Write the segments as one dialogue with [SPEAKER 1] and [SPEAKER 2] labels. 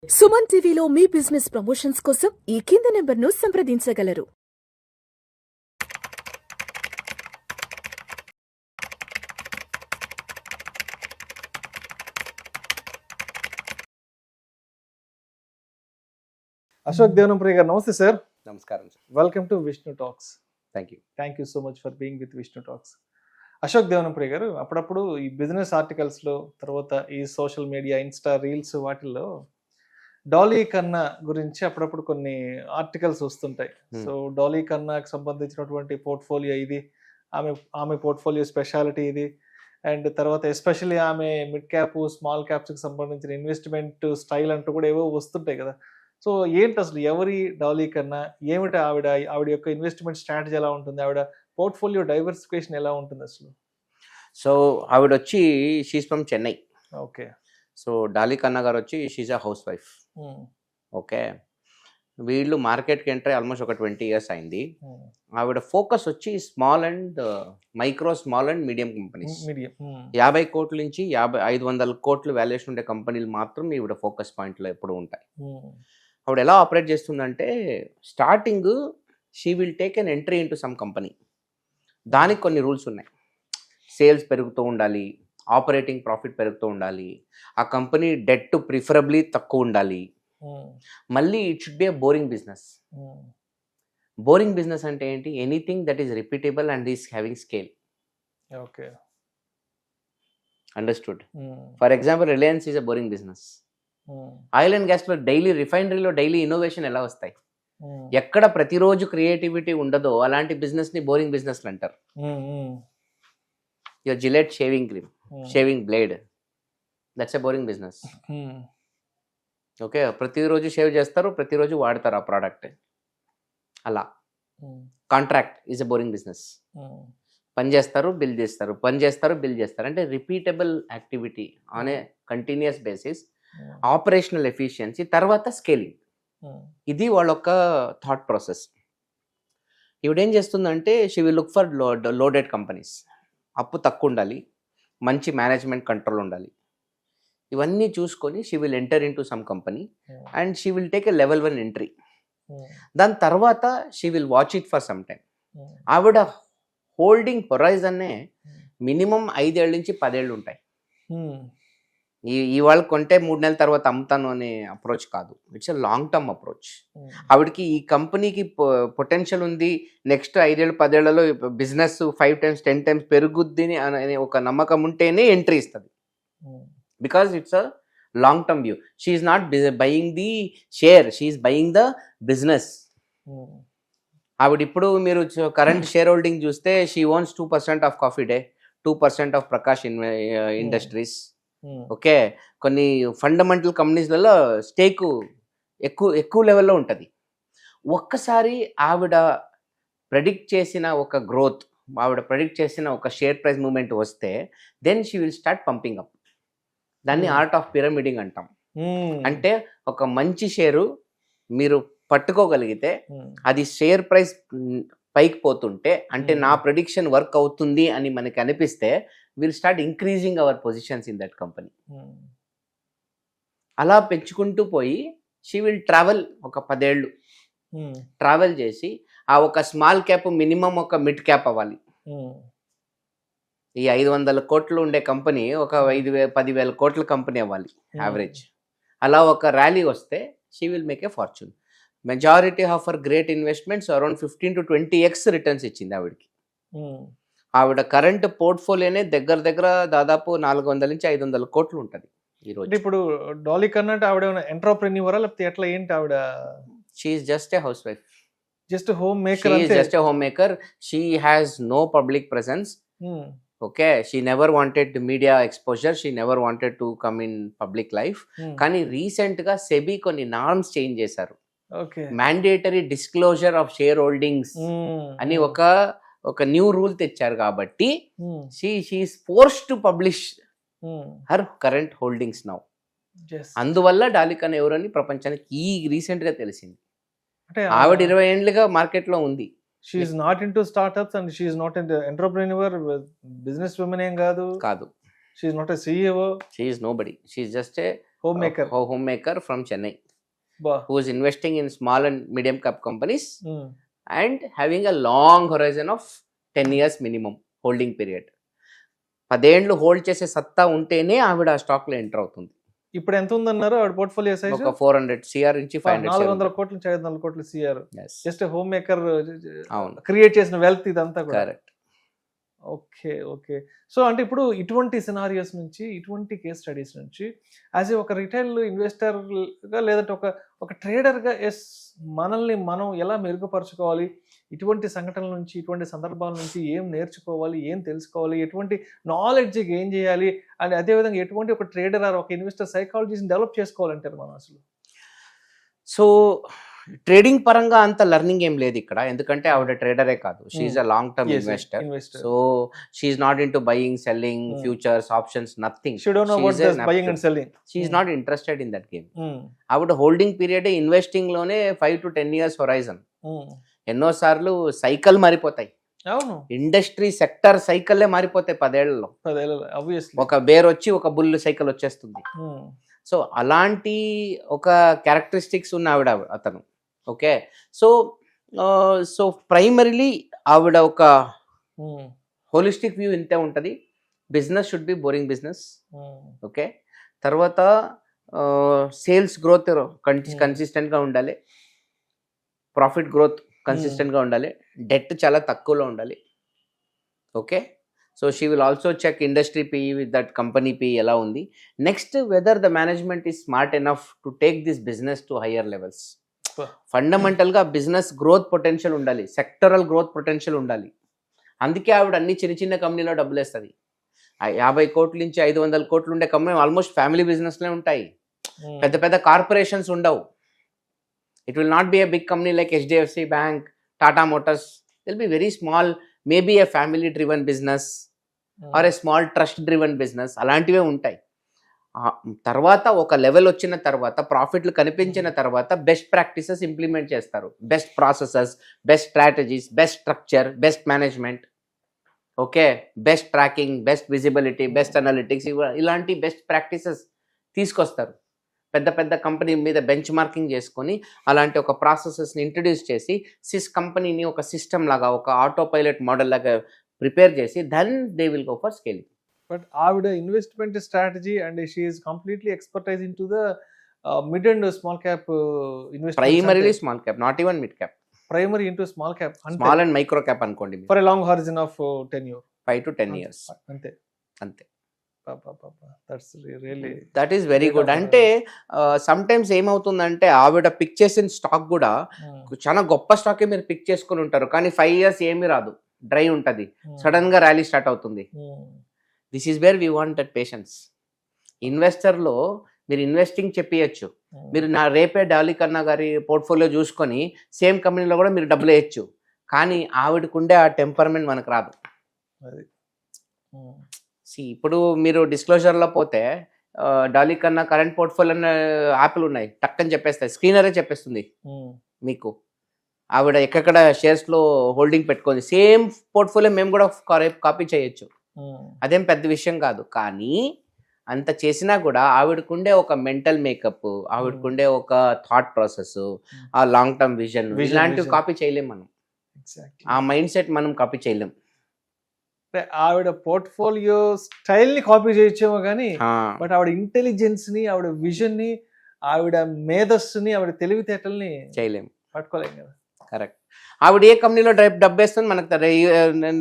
[SPEAKER 1] సుమన్ టీవీలో మీ business promotions కోసం ఈ కింది నెంబర్ను సంప్రదించగలరు.
[SPEAKER 2] అశోక్ దేవనంప్రియ గారు నమస్తే సార్.
[SPEAKER 3] నమస్కారం sir.
[SPEAKER 2] Welcome to Vishnu talks.
[SPEAKER 3] Thank you.
[SPEAKER 2] Thank you so much for being with Vishnu talks. Ashok Devanampriya గారు, అప్పుడప్పుడు ఈ బిజినెస్ ఆర్టికల్స్లో, తర్వాత ఈ సోషల్ మీడియా, ఇన్స్టా రీల్స్ వాటిల్లో డాలీ కన్నా గురించి అప్పుడప్పుడు కొన్ని ఆర్టికల్స్ వస్తుంటాయి. సో డాలీ కన్నాకి సంబంధించినటువంటి పోర్ట్ఫోలియో ఇది, ఆమె పోర్ట్ఫోలియో స్పెషాలిటీ ఇది, అండ్ తర్వాత ఎస్పెషల్లీ ఆమె మిడ్ క్యాప్ స్మాల్ క్యాప్స్కి సంబంధించిన ఇన్వెస్ట్మెంట్ స్టైల్ అంటూ కూడా ఏవో వస్తుంటాయి కదా. సో ఏంటి అసలు ఎవరి డాలీ కన్నా, ఏమిటి ఆవిడ యొక్క ఇన్వెస్ట్మెంట్ స్ట్రాటజీ ఎలా ఉంటుంది, ఆవిడ పోర్ట్ఫోలియో డైవర్సిఫికేషన్ ఎలా ఉంటుంది అసలు?
[SPEAKER 3] సో ఆవిడ వచ్చి she's from Chennai.
[SPEAKER 2] Okay.
[SPEAKER 3] So Dolly కన్నా గారు వచ్చి she's a house wife. Okay. వీళ్ళు మార్కెట్కి ఎంటర్ ఆల్మోస్ట్ ఒక 20 years అయింది. ఆవిడ ఫోకస్ వచ్చి small and micro, small and medium companies. 50 కోట్ల నుంచి 500 కోట్ల వాల్యుయేషన్ ఉండే కంపెనీలు మాత్రం ఈవిడ ఫోకస్ పాయింట్లో ఎప్పుడు ఉంటాయి. ఆవిడ ఎలా ఆపరేట్ చేస్తుందంటే, starting she will take an entry into some company. దానికి కొన్ని రూల్స్ ఉన్నాయి. సేల్స్ పెరుగుతూ ఉండాలి, ఆపరేటింగ్ ప్రాఫిట్ పెరుగుతూ ఉండాలి, ఆ కంపెనీ డెట్ ప్రిఫరబ్లీ తక్కువ ఉండాలి, మళ్ళీ it should be a boring business. Boring business అంటే ఏంటి? Anything that is repeatable and is having scale.
[SPEAKER 2] Okay,
[SPEAKER 3] understood. For example, Reliance is a boring business. Oil and గ్యాస్లో daily, రిఫైనరీలో డైలీ ఇన్నోవేషన్ ఎలా వస్తాయి? ఎక్కడ ప్రతిరోజు క్రియేటివిటీ ఉండదో అలాంటి బిజినెస్ని బోరింగ్ బిజినెస్లు అంటారు. Your Gillette shaving cream, shaving blade, that's a boring business. Okay, ప్రతిరోజు షేవ్ చేస్తారు, ప్రతిరోజు వాడతారు ఆ ప్రోడక్ట్. అలా contract is a boring business. పని చేస్తారు, బిల్ చేస్తారు, పని చేస్తారు, బిల్ చేస్తారు. అంటే repeatable activity on a continuous basis, operational efficiency, తర్వాత స్కేలింగ్. ఇది వాళ్ళ ఒక థాట్ ప్రాసెస్. ఇవిడేం చేస్తుందంటే, she will look for loaded companies. అప్పు తక్కువ ఉండాలి, మంచి మేనేజ్మెంట్ కంట్రోల్ ఉండాలి, ఇవన్నీ చూసుకొని she will enter in to some company and she will take a level 1 entry. దాని తర్వాత she will watch it for some time. ఆవిడ హోల్డింగ్ హొరైజన్నే మినిమం 5 ఏళ్ళ నుంచి 10 ఏళ్ళు ఉంటాయి. ఇవాళ కొంటే 3 నెలల తర్వాత అమ్ముతాను అనే అప్రోచ్ కాదు. It's a long term approach. ఆవిడకి ఈ కంపెనీకి పొటెన్షియల్ ఉంది, నెక్స్ట్ 5 ఏళ్ళు 10 ఏళ్లలో బిజినెస్ 5 times 10 times పెరుగుద్ది అనే ఒక నమ్మకం ఉంటేనే ఎంట్రీ ఇస్తుంది. Because it's a long term view. She is not buying the share, she is buying the business. ఆవిడ ఇప్పుడు మీరు కరెంట్ షేర్ హోల్డింగ్ చూస్తే, she owns 2% of coffee day, 2% of Prakash industries. Okay, కొన్ని ఫండమెంటల్ కంపెనీస్లలో స్టేక్ ఎక్కువ లెవెల్లో ఉంటుంది. ఒక్కసారి ఆవిడ ప్రెడిక్ట్ చేసిన ఒక గ్రోత్, ఆవిడ ప్రెడిక్ట్ చేసిన ఒక షేర్ ప్రైస్ మూవ్మెంట్ వస్తే, then she will start pumping up. దాన్ని ఆర్ట్ ఆఫ్ పిరమిడింగ్ అంటాం. అంటే ఒక మంచి షేరు మీరు పట్టుకోగలిగితే, అది షేర్ ప్రైస్ పైకి పోతుంటే, అంటే నా ప్రెడిక్షన్ వర్క్ అవుతుంది అని మనకి అనిపిస్తే, will start increasing our positions in that company. అలా పెంచుకుంటూ పోయి షీ విల్ ట్రావెల్ ఒక 10 ఏళ్ళు ట్రావెల్ చేసి, ఆ ఒక స్మాల్ క్యాప్ మినిమం ఒక మిడ్ క్యాప్ అవ్వాలి. ఈ 500 కోట్లు ఉండే కంపెనీ ఒక 10,000 కోట్ల కంపెనీ అవ్వాలి యావరేజ్. అలా ఒక ర్యాలీ వస్తే she will make a fortune. Majority of our great investments around 15 to 20x returns ఇచ్చింది ఆవిడకి. ఆవిడ కరెంట్ పోర్ట్ఫోలియోనే దగ్గర దాదాపు 400 నుంచి 500 కోట్లు ఉంటుంది ఈరోజు.
[SPEAKER 2] ఇప్పుడు డాలీ కన్నా అంటే ఆవిడ ఎంటర్‌ప్రెన్యూరా లేకపోతే ఎట్లా, ఏంటి ఆవిడ?
[SPEAKER 3] She is just a housewife,
[SPEAKER 2] just homemaker.
[SPEAKER 3] She is just a homemaker. She has no public presence. Okay, she never wanted media exposure, she never wanted to come in public life. కానీ రీసెంట్ గా SEBI కొన్ని norms change చేశారు. Mandatory disclosure of shareholdings అని ఒక new rule తెచ్చారు. కాబట్టి she is forced to publish her current holdings now. అందువల్ల డాలీ కన్నా ఎవరని ప్రపంచానికి ఈ రీసెంట్ గా తెలిసింది. ఆవిడ 20 ఏళ్ళుగా మార్కెట్ లో ఉంది.
[SPEAKER 2] She is not into startups and she is not into entrepreneur, business woman ఏం కాదు.
[SPEAKER 3] కాదు.
[SPEAKER 2] She is not a CEO.
[SPEAKER 3] She is nobody. She is just a
[SPEAKER 2] home maker.
[SPEAKER 3] homemaker from Chennai,
[SPEAKER 2] బా.
[SPEAKER 3] who is investing in small and medium cap companies and having a long horizon of 10 years minimum holding period. 10 ఏళ్ళు hold చేసే సత్తా ఉంటేనే ఆవిడ ఆ stock లో enter అవుతుంది.
[SPEAKER 2] ఇప్పుడు ఎంత ఉందన్నారు ఆవిడ పోర్ట్ఫోలియో సైజ్?
[SPEAKER 3] ఒక 400 CR నుంచి 500
[SPEAKER 2] 400 కోట్ల నుంచి 500 కోట్లు CR.
[SPEAKER 3] Yes.
[SPEAKER 2] Just home maker
[SPEAKER 3] అవును,
[SPEAKER 2] క్రియేట్ చేసిన వెల్త్ ఇదంతా కూడా.
[SPEAKER 3] కరెక్ట్.
[SPEAKER 2] Okay, okay. సో అంటే ఇప్పుడు ఇటువంటి సినారియోస్ నుంచి, ఇటువంటి కేస్ స్టడీస్ నుంచి యాజ్ ఒక రిటైల్ ఇన్వెస్టర్గా లేదంటే ఒక ట్రేడర్గా ఎస్ మనల్ని మనం ఎలా మెరుగుపరచుకోవాలి, ఇటువంటి సంఘటనల నుంచి, ఇటువంటి సందర్భాల నుంచి ఏం నేర్చుకోవాలి, ఏం తెలుసుకోవాలి, ఎటువంటి నాలెడ్జ్ గెయిన్ చేయాలి, అండ్ అదేవిధంగా ఎటువంటి ఒక ట్రేడర్ ఆర్ ఒక ఇన్వెస్టర్ సైకాలజీని డెవలప్ చేసుకోవాలంటారు మనం అసలు?
[SPEAKER 3] సో ట్రేడింగ్ పరంగా అంత లెర్నింగ్ ఏం లేదు ఇక్కడ, ఎందుకంటే ఆవిడ ట్రేడరే కాదు, she's a long term investor. So she's not into buying, selling, futures, options, nothing. She's not interested in that game. ఆవిడ హోల్డింగ్ పీరియడ్ ఇన్వెస్టింగ్ లోనే 5 to 10 years హొరైజన్. ఎన్నోసార్లు సైకిల్ మారిపోతాయి, ఇండస్ట్రీ సెక్టర్ సైకిల్లే మారిపోతాయి 10 ఏళ్లలో. ఒక బేర్ వచ్చి ఒక బుల్ సైకిల్ వచ్చేస్తుంది. సో అలాంటి ఒక క్యారెక్టరిస్టిక్స్ ఉన్న ఆవిడ అతను. ఓకే, సో ప్రైమరీలీ ఆవిడ ఒక హోలిస్టిక్ వ్యూ ఇంతే ఉంటుంది. Business should be boring business. Okay, తర్వాత సేల్స్ గ్రోత్ కన్సిస్టెంట్గా ఉండాలి, ప్రాఫిట్ గ్రోత్ కన్సిస్టెంట్గా ఉండాలి, డెట్ చాలా తక్కువలో ఉండాలి. Okay, so she will also check industry PE with that company PE ఎలా ఉంది. Next, whether the management is smart enough to take this business to higher levels. ఫండమెంటల్గా బిజినెస్ గ్రోత్ పొటెన్షియల్ ఉండాలి, sectoral growth potential ఉండాలి. అందుకే ఆవిడ అన్ని చిన్న చిన్న కంపెనీలో డబ్బులు వేస్తుంది. 50 కోట్ల నుంచి 500 కోట్లు ఉండే కంపెనీ ఆల్మోస్ట్ ఫ్యామిలీ బిజినెస్లే ఉంటాయి, పెద్ద పెద్ద కార్పొరేషన్స్ ఉండవు. It will not be a big company like HDFC bank, Tata motors. Will be very small, maybe a family driven business or a small trust driven business, అలాంటివే ఉంటాయి. తర్వాత ఒక లెవెల్ వచ్చిన తర్వాత, ప్రాఫిట్లు కనిపించిన తర్వాత బెస్ట్ ప్రాక్టీసెస్ ఇంప్లిమెంట్ చేస్తారు. Best processes, best strategies, best structure, best management. Okay, best tracking, best visibility, best analytics, ఇలాంటి బెస్ట్ ప్రాక్టీసెస్ తీసుకొస్తారు. పెద్ద పెద్ద కంపెనీ మీద బెంచ్ మార్కింగ్ చేసుకొని అలాంటి ఒక ప్రాసెసెస్ని ఇంట్రడ్యూస్ చేసి కంపెనీని ఒక సిస్టమ్ లాగా, ఒక ఆటో పైలట్ మోడల్ లాగా ప్రిపేర్ చేసి then they will go for scaling.
[SPEAKER 2] But ఆవిడ investment strategy and she is completely expertise in to the mid and small cap investment.
[SPEAKER 3] Primarily small cap, not even mid cap.
[SPEAKER 2] Primary into small cap,
[SPEAKER 3] small and micro cap అనుకోండి.
[SPEAKER 2] For a long horizon of 10 years,
[SPEAKER 3] 5 to 10 years
[SPEAKER 2] అంతే.
[SPEAKER 3] That is very good. అంటే sometimes ఏమవుతుందంటే ఆవిడ pick చేసిన stock కూడా చాలా గొప్ప స్టాకే మీరు పిక్ చేసుకుని ఉంటారు, కానీ 5 years ఏమీ రాదు, డ్రై ఉంటుంది, సడన్ గా ర్యాలీ స్టార్ట్ అవుతుంది. This is where we want that patience. ఇన్వెస్టర్లో మీరు ఇన్వెస్టింగ్ చెప్పియచ్చు, మీరు నా రేపే డాలీ కన్నా గారి పోర్ట్ఫోలియో చూసుకొని సేమ్ కంపెనీలో కూడా మీరు డబ్బులు వేయచ్చు, కానీ ఆవిడకుండే ఆ టెంపర్మెంట్ మనకు రాదు. ఇప్పుడు మీరు డిస్క్లోజర్లో పోతే డాలీ కన్నా కరెంట్ పోర్ట్ఫోలియో యాప్లు ఉన్నాయి, టక్కని చెప్పేస్తాయి, స్క్రీనరే చెప్పేస్తుంది మీకు. ఆవిడ ఎక్కడ షేర్స్లో హోల్డింగ్ పెట్టుకుంది, సేమ్ పోర్ట్ఫోలియో మేము కూడా కాపీ చేయొచ్చు, అదేం పెద్ద విషయం కాదు. కానీ అంత చేసినా కూడా ఆవిడకుండే ఒక మెంటల్ మేకప్, ఆవిడకుండే ఒక థాట్ ప్రాసెస్, ఆ లాంగ్ టర్మ్ విజన్, ఇలాంటివి కాపీ చేయలేం మనం. ఆ మైండ్ సెట్ మనం కాపీ చేయలేం.
[SPEAKER 2] ఆవిడ పోర్ట్ఫోలియో స్టైల్ ని కాపీ చేయొచ్చేమో కానీ, బట్ ఆవిడ ఇంటెలిజెన్స్ ని, ఆవిడ విజన్ ని, ఆవిడ మేధస్సుని, ఆవిడ తెలివితేటల్ని
[SPEAKER 3] చేయలేం,
[SPEAKER 2] పట్టుకోలేం కదా.
[SPEAKER 3] కరెక్ట్. ఆవిడ ఏ కంపెనీలో డబ్బేస్తుంది మనకు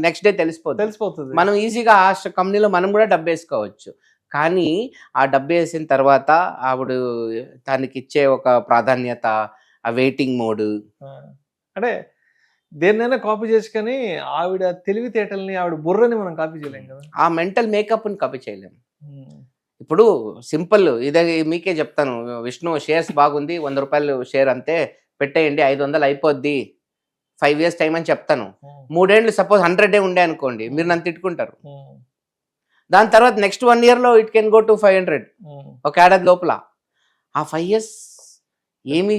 [SPEAKER 3] నెక్స్ట్ డే తెలిసిపోతుంది. మనం ఈజీగా ఆ కంపెనీలో మనం కూడా డబ్బు వేసుకోవచ్చు, కానీ ఆ డబ్బు వేసిన తర్వాత ఆవిడ దానికి ఇచ్చే ఒక ప్రాధాన్యత, ఆ వెయిటింగ్ మోడ్,
[SPEAKER 2] అంటే దేన్నైనా కాపీ చేసుకొని ఆవిడ తెలివితేటల్ని, ఆవిడ బుర్రని మనం కాపీ చేయలేం కదా,
[SPEAKER 3] ఆ మెంటల్ మేకప్ని కాపీ చేయలేం. ఇప్పుడు సింపుల్ ఇదే మీకే చెప్తాను, విష్ణు షేర్స్ బాగుంది, 100 రూపాయలు షేర్ అంతే పెట్టేయండి, 500 అయిపోద్ది, 5 years టైం అని చెప్తాను. 3 ఏళ్ళు సపోజ్ 100 ఉండే అనుకోండి, మీరు నన్ను తిట్టుకుంటారు. దాని తర్వాత నెక్స్ట్ 1 yearలో ఇట్ కెన్ గో టు 500, ఒక ఏడాది లోపల. ఆ 5 years ఏమి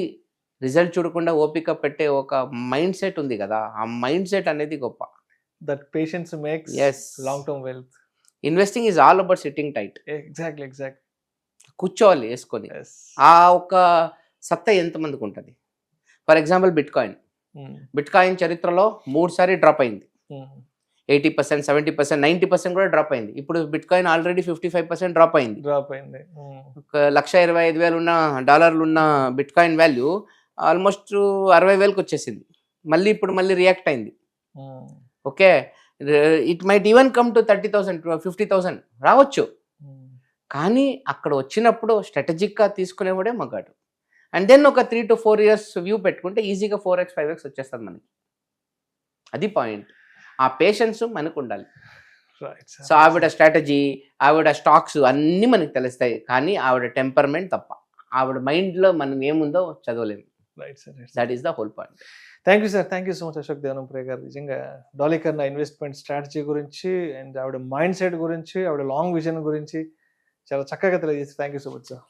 [SPEAKER 3] రిజల్ట్ చూడకుండా ఓపిక పెట్టే ఒక మైండ్ సెట్ ఉంది కదా, ఆ మైండ్ సెట్ అనేది గొప్ప.
[SPEAKER 2] That patience makes long term wealth.
[SPEAKER 3] Investing is all about sitting tight.
[SPEAKER 2] Exactly.
[SPEAKER 3] కూర్చోవాలి వేసుకొని.
[SPEAKER 2] ఎస్.
[SPEAKER 3] ఆ ఒక సత్తా ఎంతమందికి ఉంటుంది? ఫర్ ఎగ్జాంపుల్ బిట్ కాయిన్ చరిత్రలో 3 సారి డ్రాప్ అయింది. 80%, 70%, 90% కూడా డ్రాప్ అయింది. ఇప్పుడు బిట్ కాయిన్ ఆల్రెడీ 55% డ్రాప్ అయింది.
[SPEAKER 2] డ్రాప్ అయింది.
[SPEAKER 3] 1,25,500 ఉన్న డాలర్లు ఉన్న బిట్ కాయిన్ వాల్యూ ఆల్మోస్ట్ 60,000కి వచ్చేసింది. ఇప్పుడు మళ్ళీ రియాక్ట్ అయింది. Okay, it might even come to 30,000, 50,000 రావచ్చు. కానీ అక్కడ వచ్చినప్పుడు స్ట్రాటజిక్గా తీసుకునేవాడే మగాడు. అండ్ దెన్ ఒక 3 to 4 years వ్యూ పెట్టుకుంటే ఈజీగా 4x 5x వచ్చేస్తుంది మనకి. అది పాయింట్. ఆ పేషెన్స్ మనకు ఉండాలి.
[SPEAKER 2] రైట్
[SPEAKER 3] సో ఆవిడ స్ట్రాటజీ, ఆవిడ స్టాక్స్ అన్నీ మనకి తెలుస్తాయి, కానీ ఆవిడ టెంపర్మెంట్ తప్ప ఆవిడ మైండ్లో మనం ఏముందో చదవలేము.
[SPEAKER 2] Right sir.
[SPEAKER 3] That is the whole point.
[SPEAKER 2] Thank you sir, thank you so much Ashok Devanampriya garu. నిజంగా డాలీ కన్నా ఇన్వెస్ట్మెంట్ స్ట్రాటజీ గురించి అండ్ ఆవిడ మైండ్ సెట్ గురించి, ఆవిడ లాంగ్ విజన్ గురించి చాలా చక్కగా తెలియజేసి thank you so much sir.